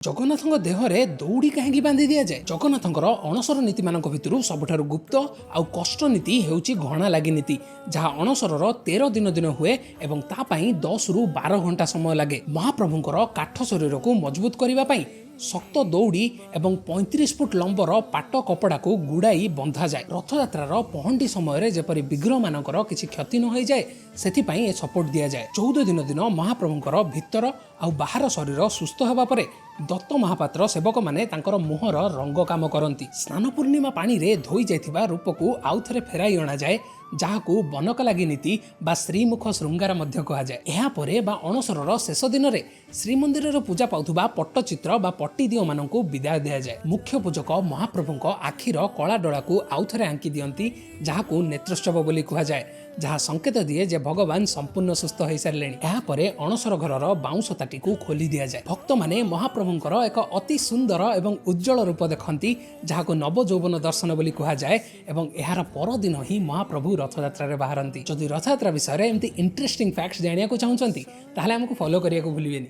जगन्नाथ देहरे दौड़ी कहीं बांधि दि जाए। जगन्नाथ अणसर नीति मान भितर सबुठारु गुप्त आउ कष्ट नीति हेउची घणा लागि नीति, जहाँ अणसर 13 दिन दिन हुए एवं तापाई 10 रु 12 घंटा समय लगे। महाप्रभुंकर काठ शरीर को मजबूत करने शक्त दौड़ी एवं 35 फुट लंबर पाट कपड़ा को गुड़ाई बंधा जाए। रथयात्रार पहंडी समय जेपरी विग्रह मानकर किसी क्षति न हो जाए सेथिपाई ए सपोर्ट दिया जाए। 14 दिन दिन महाप्रभुंकर भितर आउ बाहर शरीर सुस्थ होगा परे दत्त महापात्र सेवक माने तांकर मुहर रंग काम करती। स्नान पूर्णिमा पानी रे धोई जाइथिबा रूप को आउ थरे फेराई अणा जाए, जहाकू बनक लागि नीति बा श्रीमुख श्रृंगार मध्य कहा जाए। एहा परे बा अणसरर शेष दिन रे श्रीमंदिर पूजा पाउथुबा पट्टचित्र बा पट्टीदियो माननकू विदाय दिया जाए। मुख्य पूजक महाप्रभुंक आखिर कला डोला को आउ थरे आंकी दियंती, जहाकू नेत्रोत्सव बोली कहा जाए, जहाँ संकेत दिए जे भगवान संपूर्ण सुस्थ हो सारे। यहाँ पर अणसर घरर बाउंश ताटी को खोली दि जाए। भक्त माने महाप्रभुंकर एक अति सुंदर एवं उज्जवल रूप देखती, जहाँ को नबजौबन दर्शन बोली कहा जाए। एवं यार परदिन ही महाप्रभु रथयात्रा रे बाहरती। जदि रथयात्रा विषय में एमती इंटरेस्टिंग फैक्ट्स जानिया को चाहूँगी ताहले हमको फॉलो करिया को भूलिबेनी।